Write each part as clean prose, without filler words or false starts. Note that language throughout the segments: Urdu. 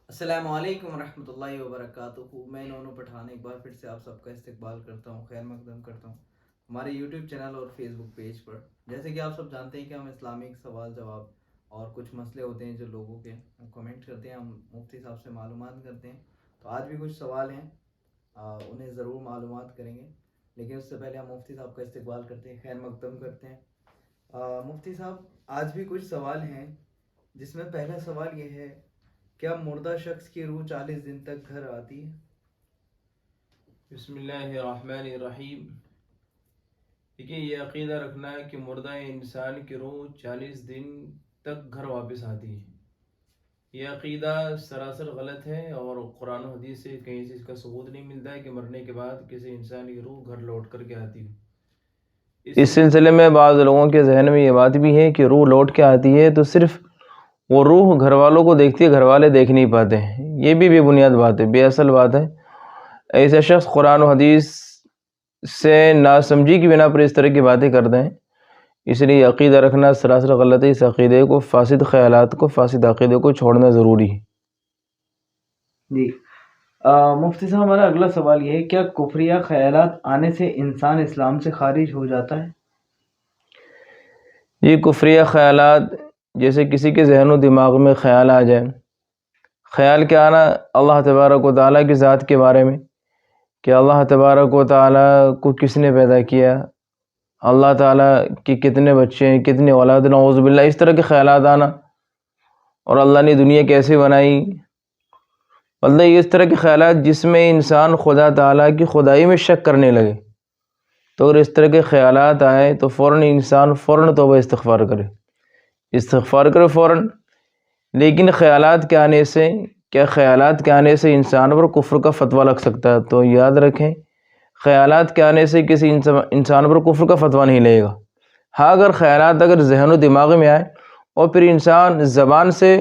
السلام علیکم ورحمۃ اللہ وبرکاتہ۔ میں نونو پٹھان ایک بار پھر سے آپ سب کا استقبال کرتا ہوں، خیر مقدم کرتا ہوں ہمارے یوٹیوب چینل اور فیس بک پیج پر۔ جیسے کہ آپ سب جانتے ہیں کہ ہم اسلامک سوال جواب اور کچھ مسئلے ہوتے ہیں جو لوگوں کے کمنٹ کرتے ہیں، ہم مفتی صاحب سے معلومات کرتے ہیں۔ تو آج بھی کچھ سوال ہیں، انہیں ضرور معلومات کریں گے، لیکن اس سے پہلے ہم مفتی صاحب کا استقبال کرتے ہیں، خیر مقدم کرتے ہیں۔ مفتی صاحب، آج بھی کچھ سوال ہیں، جس میں پہلا سوال یہ ہے: کیا مردہ شخص کی روح 40 دن تک گھر آتی ہے؟ بسم اللہ الرحمن الرحیم۔ دیکھیے، یہ عقیدہ رکھنا ہے کہ مردہ انسان کی روح 40 دن تک گھر واپس آتی ہے، یہ عقیدہ سراسر غلط ہے، اور قرآن و حدیث سے کہیں سے اس کا ثبوت نہیں ملتا ہے کہ مرنے کے بعد کسی انسان کی روح گھر لوٹ کر کے آتی ہے۔ اس سلسلے میں بعض لوگوں کے ذہن میں یہ بات بھی ہے کہ روح لوٹ کے آتی ہے تو صرف وہ روح گھر والوں کو دیکھتی ہے، گھر والے دیکھ نہیں پاتے ہیں۔ یہ بھی بے بنیاد بات ہے، بے اصل بات ہے۔ ایسا شخص قرآن و حدیث سے ناسمجھی کی بنا پر اس طرح کی باتیں کرتے ہیں، اس لیے عقیدہ رکھنا سراسر غلط ہے۔ اس عقیدے کو، فاسد خیالات کو، فاسد عقیدے کو چھوڑنا ضروری ہے۔ جی مفتی صاحب، ہمارا اگلا سوال یہ ہے: کیا کفریہ خیالات آنے سے انسان اسلام سے خارج ہو جاتا ہے؟ یہ کفریہ خیالات، جیسے کسی کے ذہن و دماغ میں خیال آ جائے، خیال کیا آنا؟ اللہ تبارک و تعالیٰ کی ذات کے بارے میں، کہ اللہ تبارک و تعالیٰ کو کس نے پیدا کیا، اللہ تعالیٰ کے کتنے بچے ہیں، کتنے اولاد، نعوذ باللہ، اس طرح کے خیالات آنا، اور اللہ نے دنیا کیسے بنائی، مطلب یہ اس طرح کے خیالات جس میں انسان خدا تعالیٰ کی خدائی میں شک کرنے لگے، تو اگر اس طرح کے خیالات آئے تو انسان فوراً توبہ استغفار کرے فوراً۔ لیکن خیالات کے آنے سے انسان پر کفر کا فتویٰ لگ سکتا ہے، تو یاد رکھیں، خیالات کے آنے سے کسی انسان پر کفر کا فتویٰ نہیں لے گا۔ ہاں، اگر خیالات ذہن و دماغ میں آئے اور پھر انسان زبان سے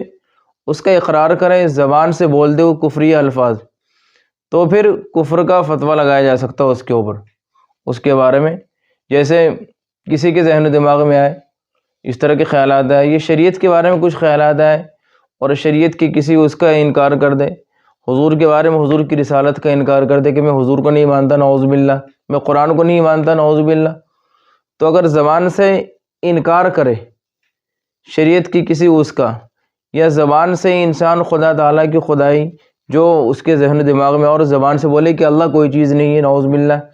اس کا اقرار کرے، زبان سے بول دے وہ کفری الفاظ، تو پھر کفر کا فتویٰ لگایا جا سکتا ہے اس کے اوپر، اس کے بارے میں۔ جیسے کسی کے ذہن و دماغ میں آئے، اس طرح کے خیالات آئے، یہ شریعت کے بارے میں کچھ خیالات آئے اور شریعت کی کسی اس کا انکار کر دے، حضور کے بارے میں، حضور کی رسالت کا انکار کر دے کہ میں حضور کو نہیں مانتا، نعوذ باللہ، میں قرآن کو نہیں مانتا، نعوذ باللہ، تو اگر زبان سے انکار کرے شریعت کی کسی اس کا، یا زبان سے انسان خدا تعالیٰ کی خدائی جو اس کے ذہن و دماغ میں، اور زبان سے بولے کہ اللہ کوئی چیز نہیں ہے، نعوذ باللہ،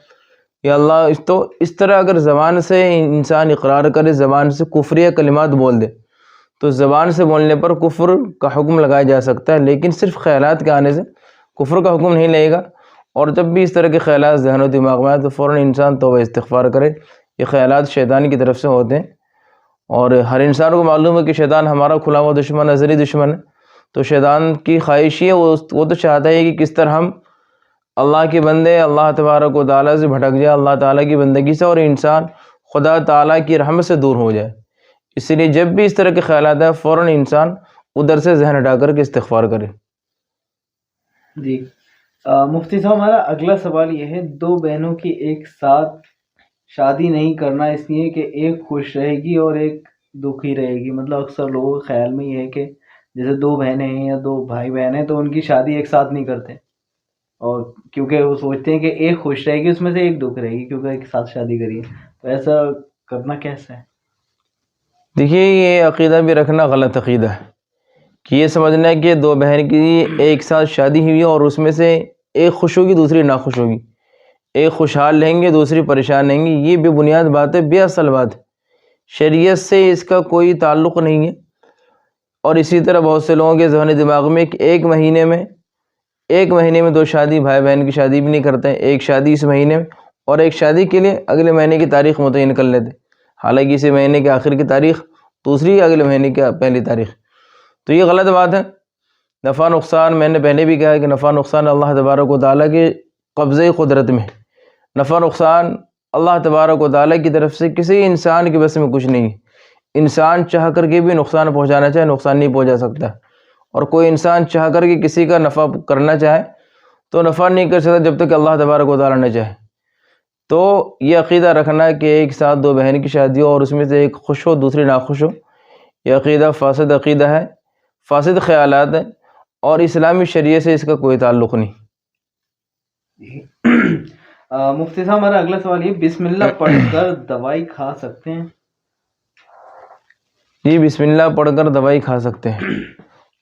یا اللہ، تو اس طرح اگر زبان سے انسان اقرار کرے، زبان سے کفریہ کلمات بول دے، تو زبان سے بولنے پر کفر کا حکم لگایا جا سکتا ہے، لیکن صرف خیالات کے آنے سے کفر کا حکم نہیں لگے گا۔ اور جب بھی اس طرح کے خیالات ذہن و دماغ میں آئے تو فوراً انسان توبہ استغفار کرے۔ یہ خیالات شیطان کی طرف سے ہوتے ہیں، اور ہر انسان کو معلوم ہے کہ شیطان ہمارا کھلا ہوا دشمن، ازلی دشمن ہے، تو شیطان کی خواہش ہے، وہ تو چاہتا ہے کہ کس طرح ہم اللہ کے بندے اللہ تبارک و تعالیٰ سے بھٹک جائے، اللہ تعالیٰ کی بندگی سے، اور انسان خدا تعالیٰ کی رحمت سے دور ہو جائے۔ اس لیے جب بھی اس طرح کے خیالات ہیں فوراً انسان ادھر سے ذہن ہٹا کر کے استغفار کرے۔ جی مفتی صاحب، ہمارا اگلا سوال یہ ہے: دو بہنوں کی ایک ساتھ شادی نہیں کرنا اس لیے کہ ایک خوش رہے گی اور ایک دکھی رہے گی۔ مطلب اکثر لوگوں کے خیال میں یہ ہے کہ جیسے دو بہنیں ہیں یا دو بھائی بہن ہیں تو ان کی شادی ایک ساتھ نہیں کرتے، اور کیونکہ وہ سوچتے ہیں کہ ایک خوش رہے گی اس میں سے ایک دکھ رہے گی کیونکہ ایک ساتھ شادی کری ہے، تو ایسا کرنا کیسا ہے؟ دیکھیے، یہ عقیدہ بھی رکھنا غلط عقیدہ ہے، کہ یہ سمجھنا ہے کہ دو بہن کی ایک ساتھ شادی ہوئی اور اس میں سے ایک خوش ہوگی دوسری ناخوش ہوگی، ایک خوشحال رہیں گے دوسری پریشان رہیں گی۔ یہ بے بنیاد بات ہے، بے اصل بات ہے، شریعت سے اس کا کوئی تعلق نہیں ہے۔ اور اسی طرح بہت سے لوگوں کے ذہن دماغ میں کہ ایک مہینے میں دو شادی، بھائی بہن کی شادی بھی نہیں کرتے ہیں، ایک شادی اس مہینے میں اور ایک شادی کے لیے اگلے مہینے کی تاریخ متعین کر لیتے، حالانکہ اسی مہینے کے آخر کی تاریخ دوسری، اگلے مہینے کی پہلی تاریخ، تو یہ غلط بات ہے۔ نفع نقصان، میں نے پہلے بھی کہا ہے کہ نفع نقصان اللہ تبارک و تعالیٰ کے قبضۂ قدرت میں، نفع نقصان اللہ تبارک و تعالیٰ کی طرف سے کسی انسان کے بس میں کچھ نہیں ہے۔ انسان چاہ کر کے بھی نقصان پہنچانا چاہے نقصان نہیں پہنچا سکتا، اور کوئی انسان چاہ کر کے کسی کا نفع کرنا چاہے تو نفع نہیں کر سکتا جب تک کہ اللہ تبارک و تعالیٰ نہ چاہے۔ تو یہ عقیدہ رکھنا ہے کہ ایک ساتھ دو بہن کی شادی ہو اور اس میں سے ایک خوش ہو دوسری ناخوش ہو، یہ عقیدہ فاسد عقیدہ ہے، فاسد خیالات ہیں، اور اسلامی شریعت سے اس کا کوئی تعلق نہیں. مفتی صاحب ہمارا اگلا سوال یہ، بسم اللہ پڑھ کر دوائی کھا سکتے ہیں؟ جی بسم اللہ پڑھ کر دوائی کھا سکتے ہیں،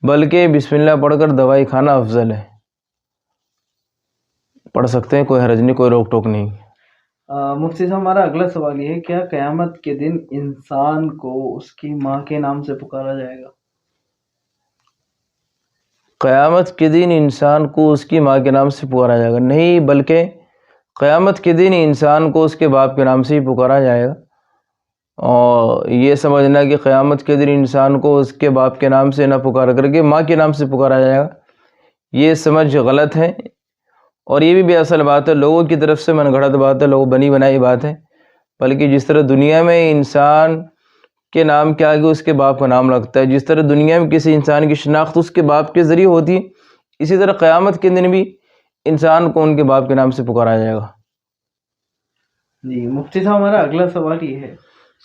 بلکہ بسم اللہ پڑھ کر دوائی کھانا افضل ہے. پڑھ سکتے ہیں، کوئی حرج نہیں، کوئی روک ٹوک نہیں. مفتی صاحب ہمارا اگلا سوال یہ ہے، کیا قیامت کے دن انسان کو اس کی ماں کے نام سے پکارا جائے گا؟ قیامت کے دن انسان کو اس کی ماں کے نام سے پکارا جائے گا؟ نہیں، بلکہ قیامت کے دن انسان کو اس کے باپ کے نام سے ہی پکارا جائے گا. اور یہ سمجھنا کہ قیامت کے دن انسان کو اس کے باپ کے نام سے نہ پکار کر کے ماں کے نام سے پکارا جائے گا، یہ سمجھ غلط ہے. اور یہ بھی بے اصل بات ہے، لوگوں کی طرف سے من گھڑت بات ہے، لوگ بنی بنائی بات ہے. بلکہ جس طرح دنیا میں انسان کے نام کے آگے اس کے باپ کا نام لگتا ہے، جس طرح دنیا میں کسی انسان کی شناخت اس کے باپ کے ذریعے ہوتی ہے، اسی طرح قیامت کے دن بھی انسان کو ان کے باپ کے نام سے پکارا جائے گا. جی مفتی صاحب ہمارا اگلا سوال یہ ہے،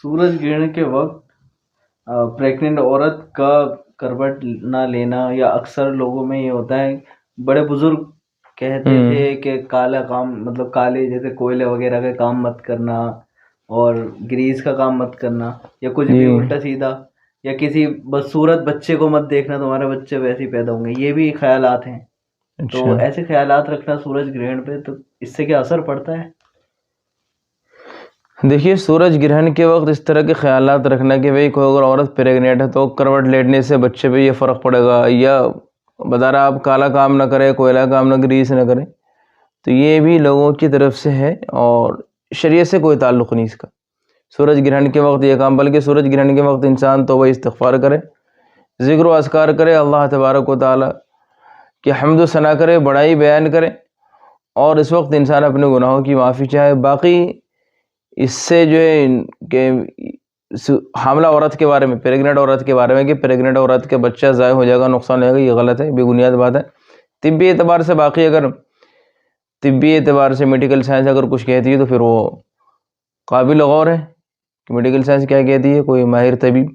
سورج گرہن کے وقت پریگننٹ عورت کا کروٹ نہ لینا، یا اکثر لوگوں میں یہ ہوتا ہے، بڑے بزرگ کہتے تھے کہ کالا کام، مطلب کالے جیسے کوئلے وغیرہ کا کام مت کرنا، اور گریز کا کام مت کرنا، یا کچھ بھی الٹا سیدھا، یا کسی بدصورت بچے کو مت دیکھنا، تمہارے بچے ویسے ہی پیدا ہوں گے، یہ بھی خیالات ہیں. تو ایسے خیالات رکھنا سورج گرہن پہ، تو اس سے کیا اثر پڑتا ہے؟ دیکھیے، سورج گرہن کے وقت اس طرح کے خیالات رکھنا کہ بھئی کوئی اگر عورت پریگنیٹ ہے تو کروٹ لیٹنے سے بچے پہ یہ فرق پڑے گا، یا بتا رہا آپ کالا کام نہ کرے، کوئلہ کام نہ گریس نہ کرے، تو یہ بھی لوگوں کی طرف سے ہے اور شریعت سے کوئی تعلق نہیں اس کا. سورج گرہن کے وقت یہ کام، بلکہ سورج گرہن کے وقت انسان توبہ استغفار کرے، ذکر و اذکار کرے، اللہ تبارک و تعالیٰ کی حمد و ثنا کرے، بڑائی بیان کرے، اور اس وقت انسان اپنے گناہوں کی معافی چاہے. باقی اس سے جو ہے کہ حاملہ عورت کے بارے میں، پریگننٹ عورت کے بارے میں کہ پریگننٹ عورت کے بچہ ضائع ہو جائے گا، نقصان ہو جائے گا، یہ غلط ہے، بے بنیاد بات ہے. طبی اعتبار سے، باقی اگر طبی اعتبار سے میڈیکل سائنس اگر کچھ کہتی ہے تو پھر وہ قابل غور ہے کہ میڈیکل سائنس کیا کہتی ہے، کوئی ماہر طبیب.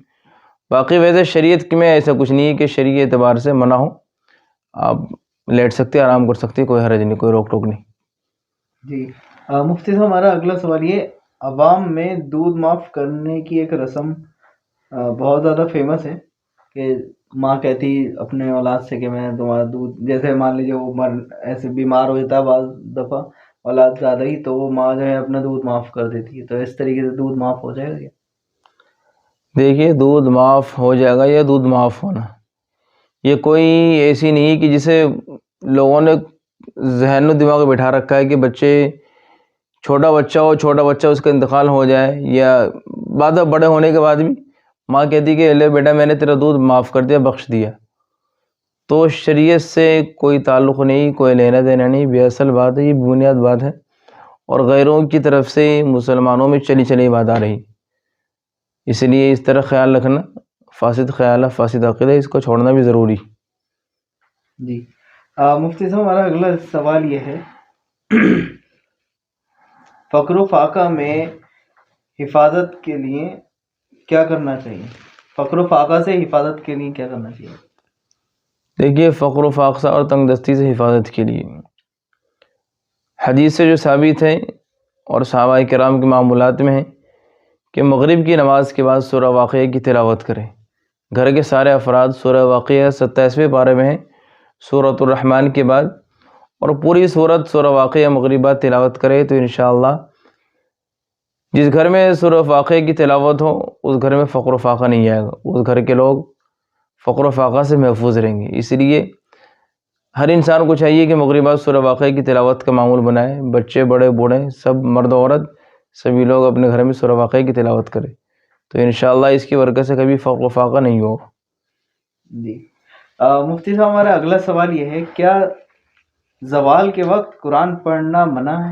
باقی ویسے شریعت میں ایسا کچھ نہیں ہے کہ شرعی اعتبار سے منع ہو، آپ لیٹ سکتے، آرام کر سکتے، کوئی حرج نہیں، کوئی روک ٹوک نہیں. جی مفتی صاحب ہمارا اگلا سوال یہ، عوام میں دودھ معاف کرنے کی ایک رسم بہت زیادہ فیمس ہے، کہ ماں کہتی اپنے اولاد سے کہ میں تمہارا دودھ، جیسے مان لیجیے وہ ایسے بیمار ہو جاتا ہے بعض دفعہ اولاد زیادہ ہی، تو وہ ماں جو ہے اپنا دودھ معاف کر دیتی ہے، تو اس طریقے سے دودھ معاف ہو جائے گا کیا؟ دیکھیے، دودھ معاف ہو جائے گا یا دودھ معاف ہونا، یہ کوئی ایسی نہیں ہے کہ جسے لوگوں نے ذہن و دماغ میں بٹھا رکھا ہے کہ بچے، چھوٹا بچہ اس کا انتقال ہو جائے، یا بعد بڑے ہونے کے بعد بھی ماں کہتی کہ لے بیٹا میں نے تیرا دودھ معاف کر دیا، بخش دیا. تو شریعت سے کوئی تعلق نہیں، کوئی لینا دینا نہیں، بے اصل بات ہے، یہ بنیاد بات ہے، اور غیروں کی طرف سے مسلمانوں میں چلی بات آ رہی. اس لیے اس طرح خیال رکھنا فاسد خیال ہے، فاسد عقیدہ، اس کو چھوڑنا بھی ضروری. جی مفتی صاحب ہمارا اگلا سوال یہ ہے، فقر و فاقہ میں حفاظت کے لیے کیا کرنا چاہیے؟ فقر و فاقہ سے حفاظت کے لیے کیا کرنا چاہیے؟ دیکھیے، فقر و فاقہ اور تنگ دستی سے حفاظت کے لیے حدیث سے جو ثابت ہے اور صحابہ کرام کے معمولات میں ہے کہ مغرب کی نماز کے بعد سورہ واقعہ کی تلاوت کریں. گھر کے سارے افراد سورہ واقعہ 27ویں پارے میں ہے، سورۃ الرحمن کے بعد، اور پوری سورہ واقعہ مغرب بعد تلاوت کرے تو انشاءاللہ جس گھر میں سورہ واقعہ کی تلاوت ہو اس گھر میں فقر و فاقہ نہیں آئے گا، اس گھر کے لوگ فقر و فاقہ سے محفوظ رہیں گے. اس لیے ہر انسان کو چاہیے کہ مغرب بعد سورہ واقعہ کی تلاوت کا معمول بنائے، بچے بڑے بوڑھے سب، مرد عورت سبھی لوگ اپنے گھر میں سورہ واقعہ کی تلاوت کریں، تو انشاءاللہ اس کی برکت سے کبھی فقر و فاقہ نہیں ہو. جی مفتی صاحب ہمارا اگلا سوال یہ ہے، کیا زوال کے وقت قرآن پڑھنا منع ہے؟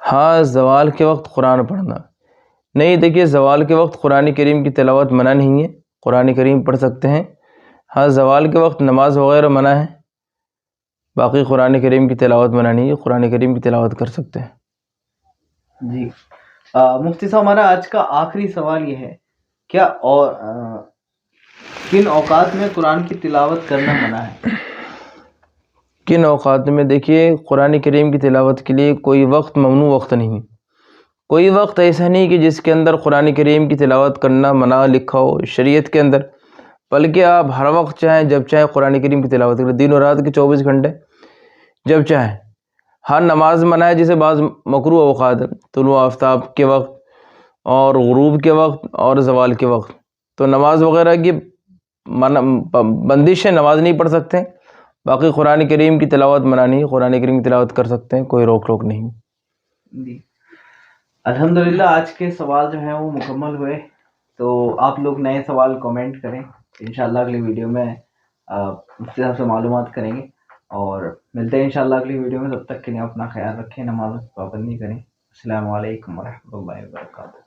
ہاں، زوال کے وقت قرآن پڑھنا نہیں. دیکھیے، زوال کے وقت قرآن کریم کی تلاوت منع نہیں ہے، قرآن کریم پڑھ سکتے ہیں. ہاں، زوال کے وقت نماز وغیرہ منع ہے، باقی قرآن کریم کی تلاوت منع نہیں ہے، قرآن کریم کی تلاوت کر سکتے ہیں. جی مفتی صاحب ہمارا آج کا آخری سوال یہ ہے، کیا کن اوقات میں قرآن کی تلاوت کرنا منع ہے؟ کن اوقات میں؟ دیکھیے قرآن کریم کی تلاوت کے لیے کوئی وقت ممنوع وقت نہیں، کوئی وقت ایسا نہیں کہ جس کے اندر قرآن کریم کی تلاوت کرنا منع لکھا ہو شریعت کے اندر، بلکہ آپ ہر وقت چاہیں جب چاہیں قرآن کریم کی تلاوت کریں، دن و رات کے 24 گھنٹے جب چاہیں۔ ہر نماز منع ہے، جسے بعض مکروہ اوقات ہے، طلوع آفتاب کے وقت اور غروب کے وقت اور زوال کے وقت، تو نماز وغیرہ کی بندش ہے، نماز نہیں پڑھ سکتے، باقی قرآن کریم کی تلاوت منع نہیں، قرآن کریم کی تلاوت کر سکتے ہیں، کوئی روک ٹوک نہیں۔ جی الحمدللہ آج کے سوال جو ہیں وہ مکمل ہوئے، تو آپ لوگ نئے سوال کامنٹ کریں، انشاءاللہ اگلی ویڈیو میں مفتی صاحب سے معلومات کریں گے، اور ملتے ہیں انشاءاللہ اگلی ویڈیو میں، تب تک کے لیے اپنا خیال رکھیں، نماز پابندی کریں۔ السلام علیکم ورحمۃ اللہ وبرکاتہ۔